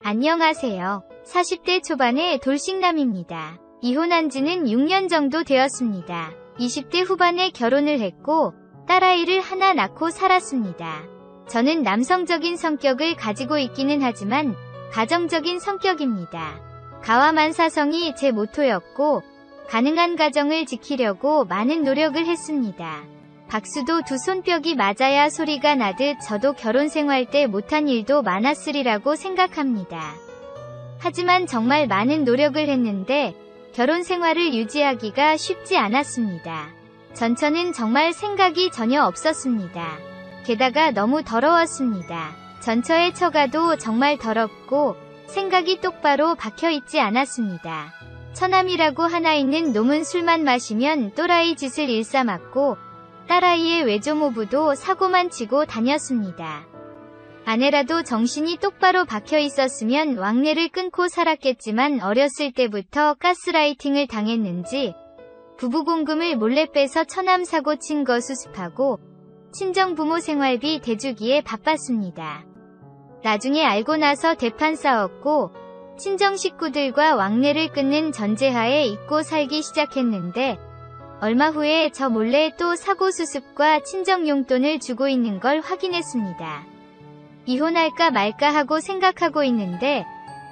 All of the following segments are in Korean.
안녕하세요. 40대 초반의 돌싱남입니다. 이혼한 지는 6년 정도 되었습니다. 20대 후반에 결혼을 했고 딸아이를 하나 낳고 살았습니다. 저는 남성적인 성격을 가지고 있기는 하지만 가정적인 성격입니다. 가와만사성이 제 모토였고 가능한 가정을 지키려고 많은 노력을 했습니다. 박수도 두 손뼉이 맞아야 소리가 나듯 저도 결혼 생활 때 못한 일도 많았으리라고 생각합니다. 하지만 정말 많은 노력을 했는데 결혼 생활을 유지하기가 쉽지 않았습니다. 전처는 정말 생각이 전혀 없었습니다. 게다가 너무 더러웠습니다. 전처의 처가도 정말 더럽고 생각이 똑바로 박혀있지 않았습니다. 처남이라고 하나 있는 놈은 술만 마시면 또라이 짓을 일삼았고 딸아이의 외조모부도 사고만 치고 다녔습니다. 아내라도 정신이 똑바로 박혀 있었으면 왕래를 끊고 살았겠지만 어렸을 때부터 가스라이팅을 당했는지 부부공금을 몰래 빼서 처남 사고 친 거 수습하고 친정부모 생활비 대주기에 바빴습니다. 나중에 알고 나서 대판 싸웠고 친정 식구들과 왕래를 끊는 전제하에 잊고 살기 시작했는데 얼마 후에 저 몰래 또 사고 수습과 친정 용돈을 주고 있는 걸 확인했습니다. 이혼할까 말까 하고 생각하고 있는데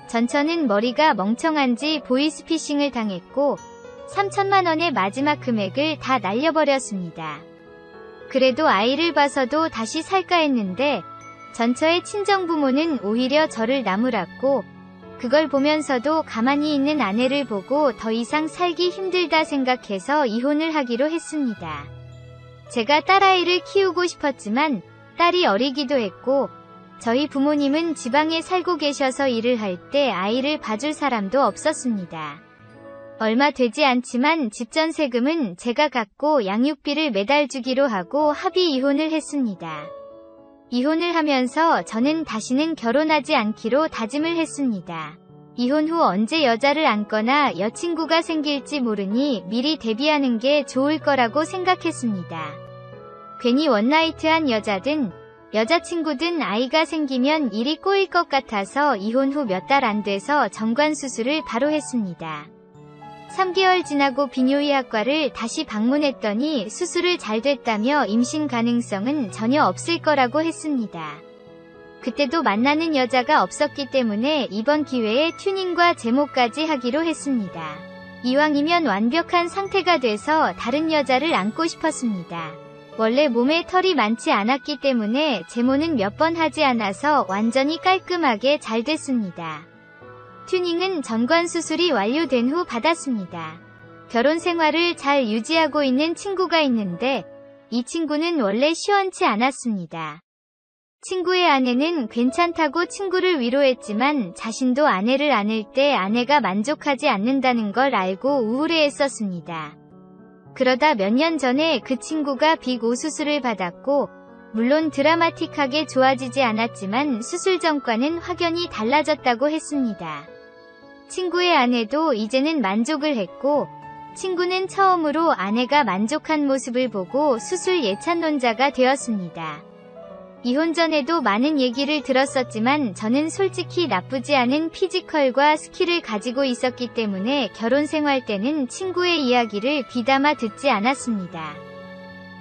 전처는 머리가 멍청한지 보이스피싱을 당했고 3천만 원의 마지막 금액을 다 날려버렸습니다. 그래도 아이를 봐서도 다시 살까 했는데 전처의 친정부모는 오히려 저를 나무랐고 그걸 보면서도 가만히 있는 아내를 보고 더 이상 살기 힘들다 생각해서 이혼을 하기로 했습니다. 제가 딸아이를 키우고 싶었지만 딸이 어리기도 했고 저희 부모님은 지방에 살고 계셔서 일을 할 때 아이를 봐줄 사람도 없었습니다. 얼마 되지 않지만 집 전세금은 제가 갖고 양육비를 매달 주기로 하고 합의 이혼을 했습니다. 이혼을 하면서 저는 다시는 결혼하지 않기로 다짐을 했습니다. 이혼 후 언제 여자를 안거나 여친구가 생길지 모르니 미리 대비하는 게 좋을 거라고 생각했습니다. 괜히 원나이트한 여자친구든 아이가 생기면 일이 꼬일 것 같아서 이혼 후 몇 달 안 돼서 정관 수술을 바로 했습니다. 3개월 지나고 비뇨의학과를 다시 방문했더니 수술을 잘 됐다며 임신 가능성은 전혀 없을 거라고 했습니다. 그때도 만나는 여자가 없었기 때문에 이번 기회에 튜닝과 제모까지 하기로 했습니다. 이왕이면 완벽한 상태가 돼서 다른 여자를 안고 싶었습니다. 원래 몸에 털이 많지 않았기 때문에 제모는 몇 번 하지 않아서 완전히 깔끔하게 잘 됐습니다. 튜닝은 전관 수술이 완료된 후 받았습니다. 결혼 생활을 잘 유지하고 있는 친구가 있는데 이 친구는 원래 시원치 않았습니다. 친구의 아내는 괜찮다고 친구를 위로했지만 자신도 아내를 안을 때 아내가 만족하지 않는다는 걸 알고 우울해했었습니다. 그러다 몇 년 전에 그 친구가 빅5 수술을 받았고 물론 드라마틱하게 좋아지지 않았지만 수술 전과는 확연히 달라졌다고 했습니다. 친구의 아내도 이제는 만족을 했고 친구는 처음으로 아내가 만족한 모습을 보고 수술 예찬론자가 되었습니다. 이혼 전에도 많은 얘기를 들었었지만 저는 솔직히 나쁘지 않은 피지컬과 스킬을 가지고 있었기 때문에 결혼 생활 때는 친구의 이야기를 귀담아 듣지 않았습니다.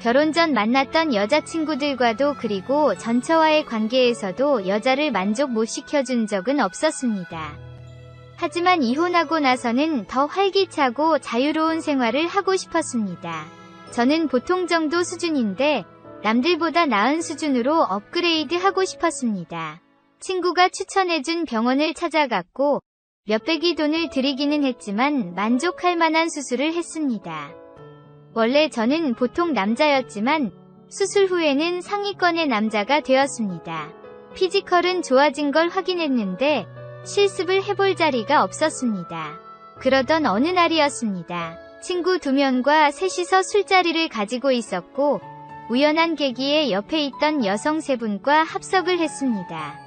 결혼 전 만났던 여자친구들과도 그리고 전처와의 관계에서도 여자를 만족 못 시켜준 적은 없었습니다. 하지만 이혼하고 나서는 더 활기차고 자유로운 생활을 하고 싶었습니다. 저는 보통 정도 수준인데 남들보다 나은 수준으로 업그레이드 하고 싶었습니다. 친구가 추천해준 병원을 찾아갔고 몇백이 돈을 들이기는 했지만 만족할 만한 수술을 했습니다. 원래 저는 보통 남자였지만 수술 후에는 상위권의 남자가 되었습니다. 피지컬은 좋아진 걸 확인했는데 실습을 해볼 자리가 없었습니다. 그러던 어느 날이었습니다. 친구 2명과 셋이서 술자리를 가지고 있었고 우연한 계기에 옆에 있던 여성 3분과 합석을 했습니다.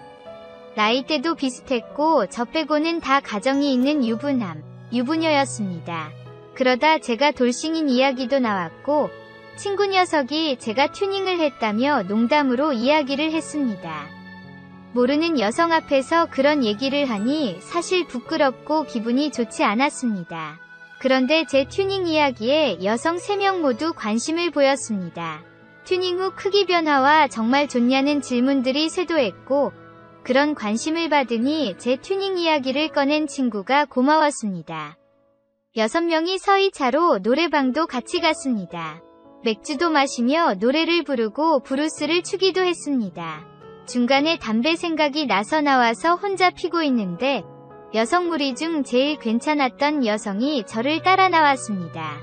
나이대도 비슷했고 저 빼고는 다 가정이 있는 유부녀였습니다. 그러다 제가 돌싱인 이야기도 나왔고 친구 녀석이 제가 튜닝을 했다며 농담으로 이야기를 했습니다. 모르는 여성 앞에서 그런 얘기를 하니 사실 부끄럽고 기분이 좋지 않았습니다. 그런데 제 튜닝 이야기에 여성 3명 모두 관심을 보였습니다. 튜닝 후 크기 변화와 정말 좋냐는 질문들이 쇄도했고 그런 관심을 받으니 제 튜닝 이야기를 꺼낸 친구가 고마웠습니다. 6명이 서희 차로 노래방도 같이 갔습니다. 맥주도 마시며 노래를 부르고 브루스를 추기도 했습니다. 중간에 담배 생각이 나서 나와서 혼자 피고 있는데 여성 무리 중 제일 괜찮았던 여성이 저를 따라 나왔습니다.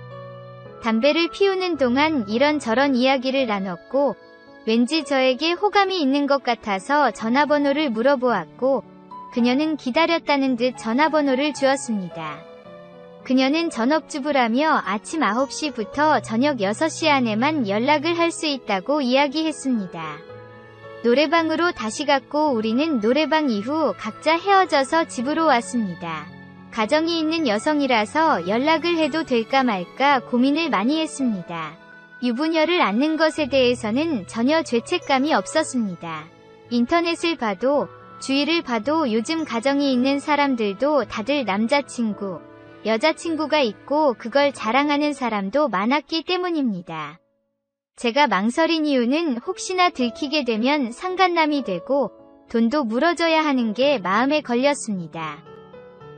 담배를 피우는 동안 이런저런 이야기를 나눴고 왠지 저에게 호감이 있는 것 같아서 전화번호를 물어보았고 그녀는 기다렸다는 듯 전화번호를 주었습니다. 그녀는 전업주부라며 아침 9시부터 저녁 6시 안에만 연락을 할 수 있다고 이야기했습니다. 노래방으로 다시 갔고 우리는 노래방 이후 각자 헤어져서 집으로 왔습니다. 가정이 있는 여성이라서 연락을 해도 될까 말까 고민을 많이 했습니다. 유부녀를 앉는 것에 대해서는 전혀 죄책감이 없었습니다. 인터넷을 봐도 주위를 봐도 요즘 가정이 있는 사람들도 다들 남자친구, 여자친구가 있고 그걸 자랑하는 사람도 많았기 때문입니다. 제가 망설인 이유는 혹시나 들키게 되면 상간남이 되고 돈도 물어줘야 하는 게 마음에 걸렸습니다.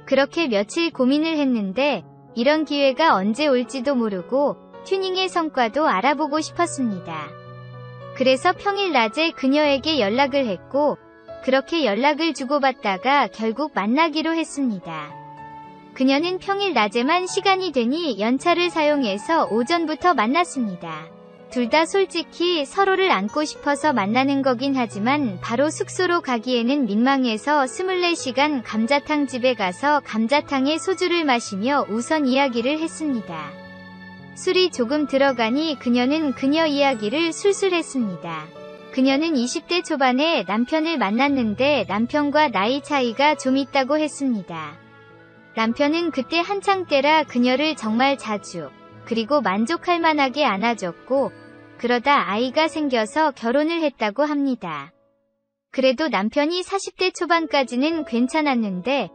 그렇게 며칠 고민을 했는데 이런 기회가 언제 올지도 모르고 튜닝의 성과도 알아보고 싶었습니다. 그래서 평일 낮에 그녀에게 연락을 했고 그렇게 연락을 주고받다가 결국 만나기로 했습니다. 그녀는 평일 낮에만 시간이 되니 연차를 사용해서 오전부터 만났습니다. 둘 다 솔직히 서로를 안고 싶어서 만나는 거긴 하지만 바로 숙소로 가기에는 민망해서 24시간 감자탕 집에 가서 감자탕에 소주를 마시며 우선 이야기를 했습니다. 술이 조금 들어가니 그녀는 그녀 이야기를 술술 했습니다. 그녀는 20대 초반에 남편을 만났는데 남편과 나이 차이가 좀 있다고 했습니다. 남편은 그때 한창 때라 그녀를 정말 자주 그리고 만족할 만하게 안아줬고 그러다 아이가 생겨서 결혼을 했다고 합니다. 그래도 남편이 40대 초반까지는 괜찮았는데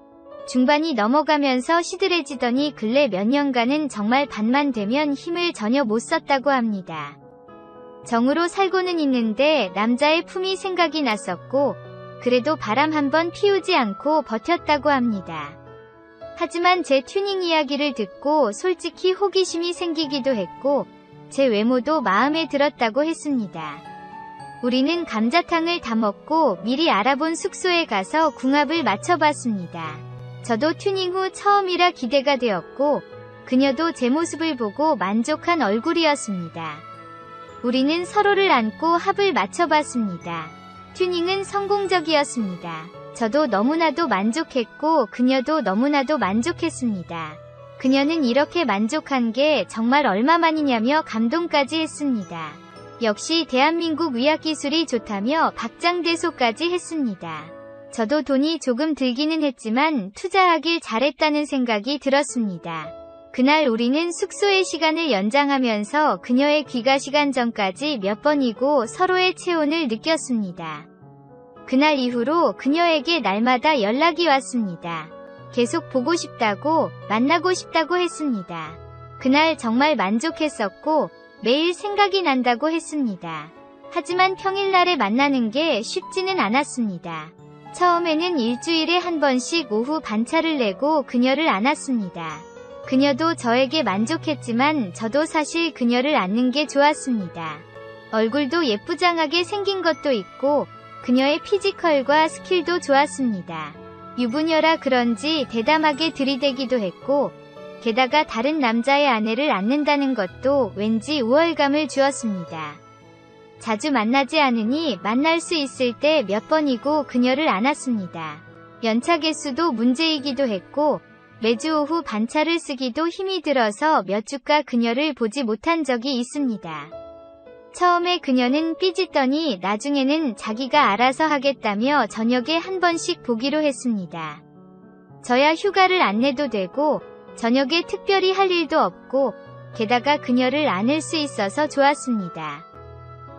중반이 넘어가면서 시들해지더니 근래 몇 년간은 정말 반만 되면 힘을 전혀 못 썼다고 합니다. 정으로 살고는 있는데 남자의 품이 생각이 났었고 그래도 바람 한번 피우지 않고 버텼다고 합니다. 하지만 제 튜닝 이야기를 듣고 솔직히 호기심이 생기기도 했고 제 외모도 마음에 들었다고 했습니다. 우리는 감자탕을 다 먹고 미리 알아본 숙소에 가서 궁합을 맞춰봤습니다. 저도 튜닝 후 처음이라 기대가 되었고 그녀도 제 모습을 보고 만족한 얼굴이었습니다. 우리는 서로를 안고 합을 맞춰봤습니다. 튜닝은 성공적이었습니다. 저도 너무나도 만족했고 그녀도 너무나도 만족했습니다. 그녀는 이렇게 만족한 게 정말 얼마만이냐며 감동까지 했습니다. 역시 대한민국 의학기술이 좋다며 박장대소까지 했습니다. 저도 돈이 조금 들기는 했지만 투자하길 잘했다는 생각이 들었습니다. 그날 우리는 숙소의 시간을 연장하면서 그녀의 귀가 시간 전까지 몇 번이고 서로의 체온을 느꼈습니다. 그날 이후로 그녀에게 날마다 연락이 왔습니다. 계속 보고 싶다고, 만나고 싶다고 했습니다. 그날 정말 만족했었고 매일 생각이 난다고 했습니다. 하지만 평일날에 만나는 게 쉽지는 않았습니다. 처음에는 일주일에 한 번씩 오후 반차를 내고 그녀를 안았습니다. 그녀도 저에게 만족했지만 저도 사실 그녀를 안는 게 좋았습니다. 얼굴도 예쁘장하게 생긴 것도 있고 그녀의 피지컬과 스킬도 좋았습니다. 유부녀라 그런지 대담하게 들이대기도 했고 게다가 다른 남자의 아내를 안는다는 것도 왠지 우월감을 주었습니다. 자주 만나지 않으니 만날 수 있을 때 몇 번이고 그녀를 안았습니다. 연차 개수도 문제이기도 했고 매주 오후 반차를 쓰기도 힘이 들어서 몇 주가 그녀를 보지 못한 적이 있습니다. 처음에 그녀는 삐짓더니 나중에는 자기가 알아서 하겠다며 저녁에 한 번씩 보기로 했습니다. 저야 휴가를 안 내도 되고 저녁에 특별히 할 일도 없고 게다가 그녀를 안을 수 있어서 좋았습니다.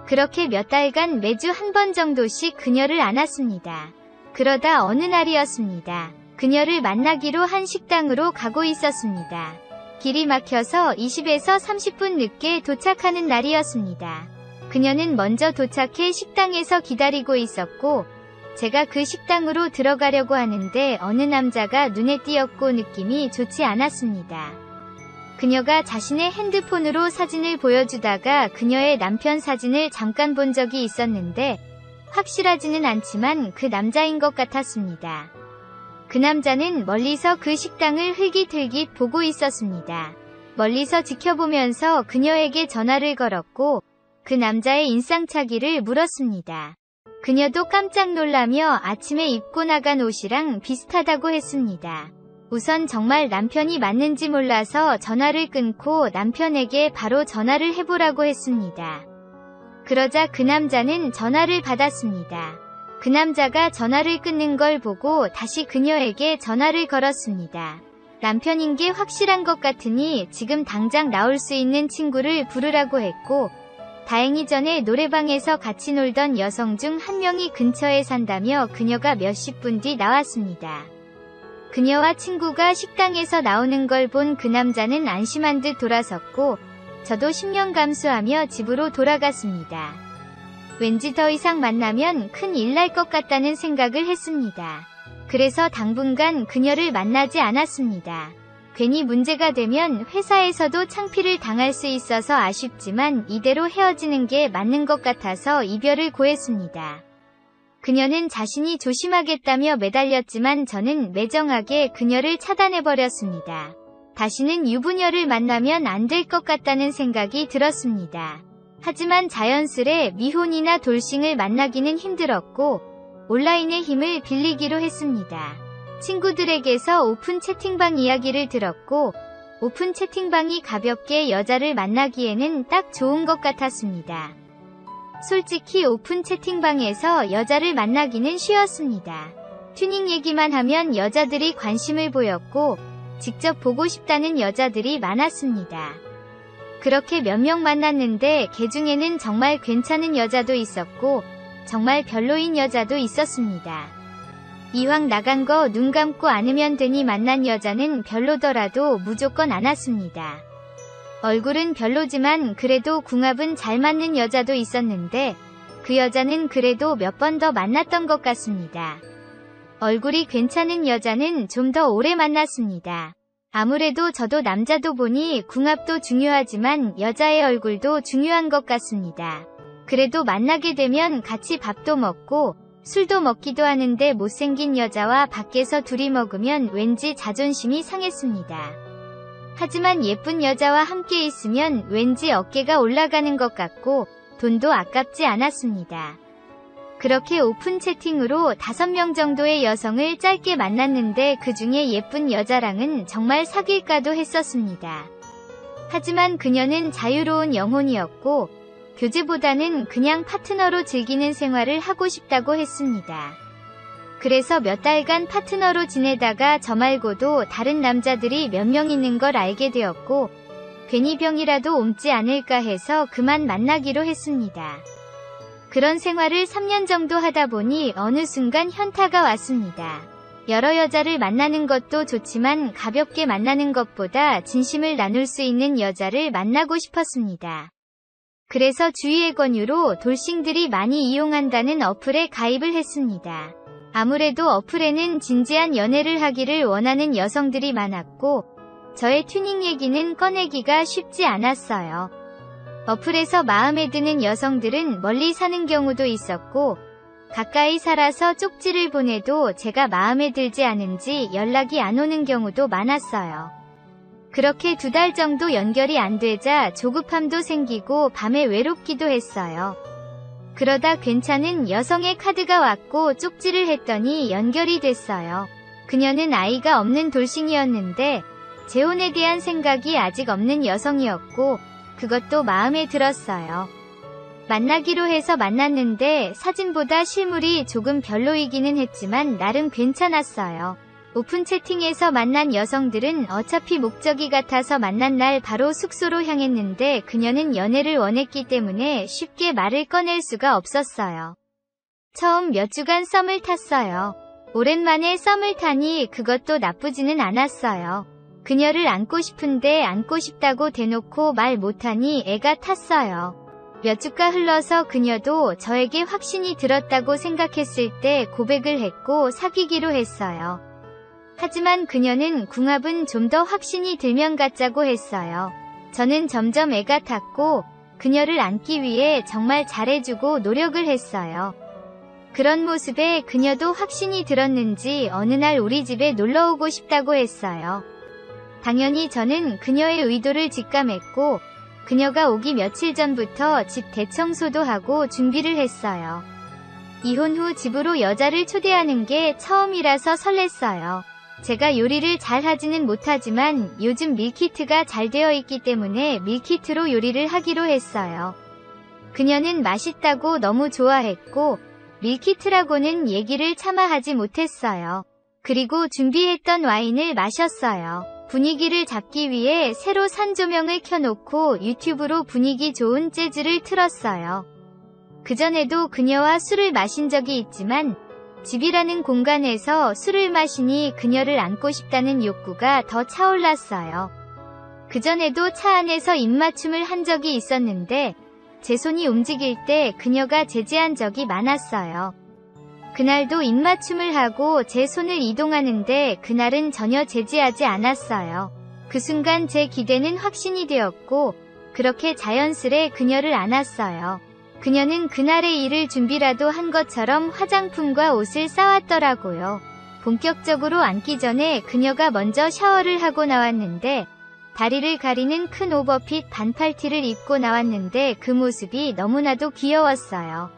그렇게 몇 달간 매주 한 번 정도씩 그녀를 안았습니다. 그러다 어느 날이었습니다. 그녀를 만나기로 한 식당으로 가고 있었습니다. 길이 막혀서 20에서 30분 늦게 도착하는 날이었습니다. 그녀는 먼저 도착해 식당에서 기다리고 있었고, 제가 그 식당으로 들어가려고 하는데 어느 남자가 눈에 띄었고 느낌이 좋지 않았습니다. 그녀가 자신의 핸드폰으로 사진을 보여주다가 그녀의 남편 사진을 잠깐 본 적이 있었는데 확실하지는 않지만 그 남자인 것 같았습니다. 그 남자는 멀리서 그 식당을 흘깃흘깃 보고 있었습니다. 멀리서 지켜보면서 그녀에게 전화를 걸었고 그 남자의 인상착의를 물었습니다. 그녀도 깜짝 놀라며 아침에 입고 나간 옷이랑 비슷하다고 했습니다. 우선 정말 남편이 맞는지 몰라서 전화를 끊고 남편에게 바로 전화를 해보라고 했습니다. 그러자 그 남자는 전화를 받았습니다. 그 남자가 전화를 끊는 걸 보고 다시 그녀에게 전화를 걸었습니다. 남편인 게 확실한 것 같으니 지금 당장 나올 수 있는 친구를 부르라고 했고, 다행히 전에 노래방에서 같이 놀던 여성 중 한 명이 근처에 산다며 그녀가 몇십 분 뒤 나왔습니다. 그녀와 친구가 식당에서 나오는 걸 본 그 남자는 안심한 듯 돌아섰고, 저도 심령 감수하며 집으로 돌아갔습니다. 왠지 더 이상 만나면 큰일 날 것 같다는 생각을 했습니다. 그래서 당분간 그녀를 만나지 않았습니다. 괜히 문제가 되면 회사에서도 창피를 당할 수 있어서 아쉽지만 이대로 헤어지는 게 맞는 것 같아서 이별을 고했습니다. 그녀는 자신이 조심하겠다며 매달렸지만 저는 매정하게 그녀를 차단해버렸습니다. 다시는 유부녀를 만나면 안 될 것 같다는 생각이 들었습니다. 하지만 자연스레 미혼이나 돌싱을 만나기는 힘들었고 온라인의 힘을 빌리기로 했습니다. 친구들에게서 오픈 채팅방 이야기를 들었고 오픈 채팅방이 가볍게 여자를 만나기에는 딱 좋은 것 같았습니다. 솔직히 오픈 채팅방에서 여자를 만나기는 쉬웠습니다. 튜닝 얘기만 하면 여자들이 관심을 보였고 직접 보고 싶다는 여자들이 많았습니다. 그렇게 몇 명 만났는데 그 중에는 정말 괜찮은 여자도 있었고 정말 별로인 여자도 있었습니다. 이왕 나간 거 눈 감고 안으면 되니 만난 여자는 별로더라도 무조건 안았습니다. 얼굴은 별로지만 그래도 궁합은 잘 맞는 여자도 있었는데 그 여자는 그래도 몇 번 더 만났던 것 같습니다. 얼굴이 괜찮은 여자는 좀 더 오래 만났습니다. 아무래도 저도 남자도 보니 궁합도 중요하지만 여자의 얼굴도 중요한 것 같습니다. 그래도 만나게 되면 같이 밥도 먹고 술도 먹기도 하는데 못생긴 여자와 밖에서 둘이 먹으면 왠지 자존심이 상했습니다. 하지만 예쁜 여자와 함께 있으면 왠지 어깨가 올라가는 것 같고 돈도 아깝지 않았습니다. 그렇게 오픈 채팅으로 5명 정도의 여성을 짧게 만났는데 그 중에 예쁜 여자랑은 정말 사귈까도 했었습니다. 하지만 그녀는 자유로운 영혼이었고 교제보다는 그냥 파트너로 즐기는 생활을 하고 싶다고 했습니다. 그래서 몇 달간 파트너로 지내다가 저 말고도 다른 남자들이 몇 명 있는 걸 알게 되었고 괜히 병이라도 옮지 않을까 해서 그만 만나기로 했습니다. 그런 생활을 3년 정도 하다 보니 어느 순간 현타가 왔습니다. 여러 여자를 만나는 것도 좋지만 가볍게 만나는 것보다 진심을 나눌 수 있는 여자를 만나고 싶었습니다. 그래서 주위의 권유로 돌싱들이 많이 이용한다는 어플에 가입을 했습니다. 아무래도 어플에는 진지한 연애를 하기를 원하는 여성들이 많았고 저의 튜닝 얘기는 꺼내기가 쉽지 않았어요. 어플에서 마음에 드는 여성들은 멀리 사는 경우도 있었고 가까이 살아서 쪽지를 보내도 제가 마음에 들지 않은지 연락이 안 오는 경우도 많았어요. 그렇게 2달 정도 연결이 안 되자 조급함도 생기고 밤에 외롭기도 했어요. 그러다 괜찮은 여성의 카드가 왔고 쪽지를 했더니 연결이 됐어요. 그녀는 아이가 없는 돌싱이었는데 재혼에 대한 생각이 아직 없는 여성이었고 그것도 마음에 들었어요. 만나기로 해서 만났는데 사진보다 실물이 조금 별로이기는 했지만 나름 괜찮았어요. 오픈 채팅에서 만난 여성들은 어차피 목적이 같아서 만난 날 바로 숙소로 향했는데 그녀는 연애를 원했기 때문에 쉽게 말을 꺼낼 수가 없었어요. 처음 몇 주간 썸을 탔어요. 오랜만에 썸을 타니 그것도 나쁘지는 않았어요. 그녀를 안고 싶은데 안고 싶다고 대놓고 말 못하니 애가 탔어요. 몇 주가 흘러서 그녀도 저에게 확신이 들었다고 생각했을 때 고백을 했고 사귀기로 했어요. 하지만 그녀는 궁합은 좀 더 확신이 들면 갖자고 했어요. 저는 점점 애가 탔고 그녀를 안기 위해 정말 잘해주고 노력을 했어요. 그런 모습에 그녀도 확신이 들었는지 어느 날 우리 집에 놀러오고 싶다고 했어요. 당연히 저는 그녀의 의도를 직감했고 그녀가 오기 며칠 전부터 집 대청소도 하고 준비를 했어요. 이혼 후 집으로 여자를 초대하는 게 처음이라서 설렜어요. 제가 요리를 잘 하지는 못하지만 요즘 밀키트가 잘 되어 있기 때문에 밀키트로 요리를 하기로 했어요. 그녀는 맛있다고 너무 좋아했고 밀키트라고는 얘기를 차마 하지 못했어요. 그리고 준비했던 와인을 마셨어요. 분위기를 잡기 위해 새로 산 조명을 켜놓고 유튜브로 분위기 좋은 재즈를 틀었어요. 그전에도 그녀와 술을 마신 적이 있지만 집이라는 공간에서 술을 마시니 그녀를 안고 싶다는 욕구가 더 차올랐어요. 그전에도 차 안에서 입맞춤을 한 적이 있었는데 제 손이 움직일 때 그녀가 제지한 적이 많았어요. 그날도 입맞춤을 하고 제 손을 이동하는데 그날은 전혀 제지하지 않았어요. 그 순간 제 기대는 확신이 되었고 그렇게 자연스레 그녀를 안았어요. 그녀는 그날의 일을 준비라도 한 것처럼 화장품과 옷을 싸왔더라고요. 본격적으로 앉기 전에 그녀가 먼저 샤워를 하고 나왔는데 다리를 가리는 큰 오버핏 반팔티를 입고 나왔는데 그 모습이 너무나도 귀여웠어요.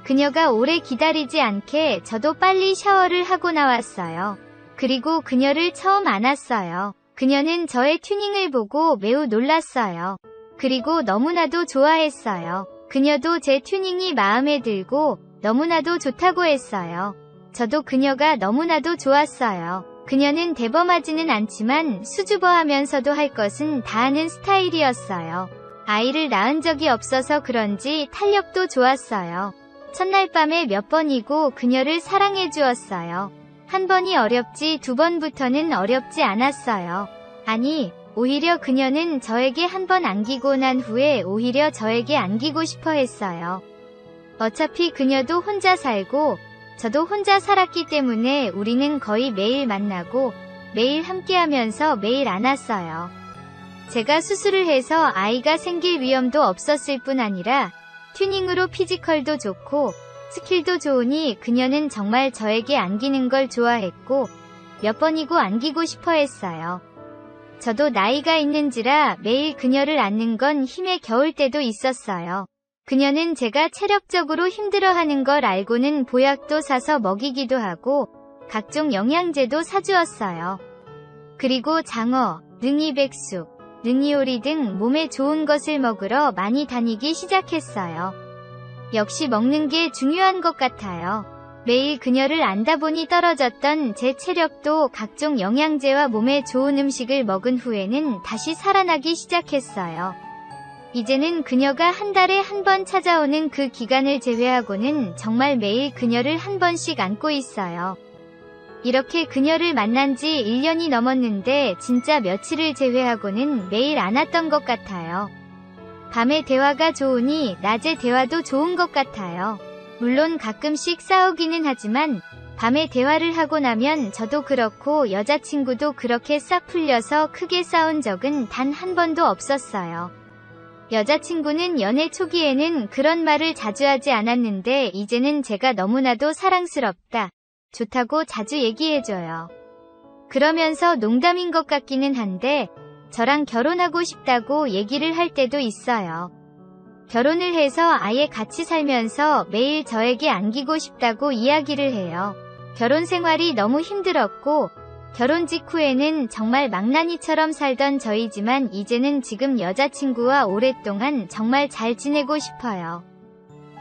그녀가 오래 기다리지 않게 저도 빨리 샤워를 하고 나왔어요. 그리고 그녀를 처음 안았어요. 그녀는 저의 튜닝을 보고 매우 놀랐어요. 그리고 너무나도 좋아했어요. 그녀도 제 튜닝이 마음에 들고 너무나도 좋다고 했어요. 저도 그녀가 너무나도 좋았어요. 그녀는 대범하지는 않지만 수줍어하면서도 할 것은 다 하는 스타일이었어요. 아이를 낳은 적이 없어서 그런지 탄력도 좋았어요. 첫날 밤에 몇 번이고 그녀를 사랑해 주었어요. 한 번이 어렵지 두 번부터는 어렵지 않았어요. 아니, 오히려 그녀는 저에게 한 번 안기고 난 후에 오히려 저에게 안기고 싶어 했어요. 어차피 그녀도 혼자 살고 저도 혼자 살았기 때문에 우리는 거의 매일 만나고 매일 함께하면서 매일 안았어요. 제가 수술을 해서 아이가 생길 위험도 없었을 뿐 아니라 튜닝으로 피지컬도 좋고 스킬도 좋으니 그녀는 정말 저에게 안기는 걸 좋아했고 몇 번이고 안기고 싶어 했어요. 저도 나이가 있는지라 매일 그녀를 안는 건 힘에 겨울 때도 있었어요. 그녀는 제가 체력적으로 힘들어하는 걸 알고는 보약도 사서 먹이기도 하고 각종 영양제도 사주었어요. 그리고 장어, 능이백숙, 능이오리 등 몸에 좋은 것을 먹으러 많이 다니기 시작했어요. 역시 먹는 게 중요한 것 같아요. 매일 그녀를 안다 보니 떨어졌던 제 체력도 각종 영양제와 몸에 좋은 음식을 먹은 후에는 다시 살아나기 시작했어요. 이제는 그녀가 한 달에 한 번 찾아오는 그 기간을 제외하고는 정말 매일 그녀를 한 번씩 안고 있어요. 이렇게 그녀를 만난 지 1년이 넘었는데 진짜 며칠을 제외하고는 매일 안았던 것 같아요. 밤에 대화가 좋으니 낮에 대화도 좋은 것 같아요. 물론 가끔씩 싸우기는 하지만 밤에 대화를 하고 나면 저도 그렇고 여자친구도 그렇게 싹 풀려서 크게 싸운 적은 단 한 번도 없었어요. 여자친구는 연애 초기에는 그런 말을 자주 하지 않았는데 이제는 제가 너무나도 사랑스럽다, 좋다고 자주 얘기해줘요. 그러면서 농담인 것 같기는 한데 저랑 결혼하고 싶다고 얘기를 할 때도 있어요. 결혼을 해서 아예 같이 살면서 매일 저에게 안기고 싶다고 이야기를 해요. 결혼 생활이 너무 힘들었고 결혼 직후에는 정말 망나니처럼 살던 저이지만 이제는 지금 여자친구와 오랫동안 정말 잘 지내고 싶어요.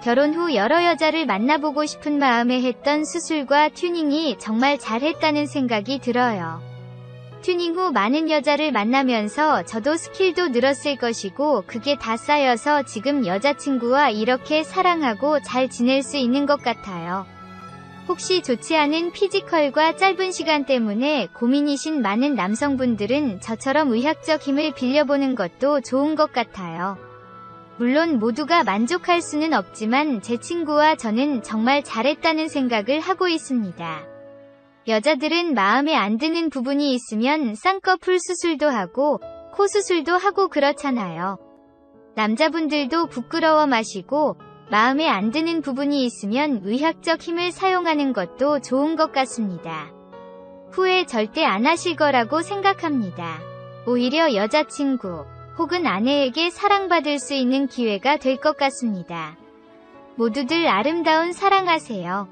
결혼 후 여러 여자를 만나보고 싶은 마음에 했던 수술과 튜닝이 정말 잘했다는 생각이 들어요. 튜닝 후 많은 여자를 만나면서 저도 스킬도 늘었을 것이고 그게 다 쌓여서 지금 여자친구와 이렇게 사랑하고 잘 지낼 수 있는 것 같아요. 혹시 좋지 않은 피지컬과 짧은 시간 때문에 고민이신 많은 남성분들은 저처럼 의학적 힘을 빌려보는 것도 좋은 것 같아요. 물론 모두가 만족할 수는 없지만 제 친구와 저는 정말 잘했다는 생각을 하고 있습니다. 여자들은 마음에 안 드는 부분이 있으면 쌍꺼풀 수술도 하고 코 수술도 하고 그렇잖아요. 남자분들도 부끄러워 마시고 마음에 안 드는 부분이 있으면 의학적 힘을 사용하는 것도 좋은 것 같습니다. 후회 절대 안 하실 거라고 생각합니다. 오히려 여자친구 혹은 아내에게 사랑받을 수 있는 기회가 될 것 같습니다. 모두들 아름다운 사랑하세요.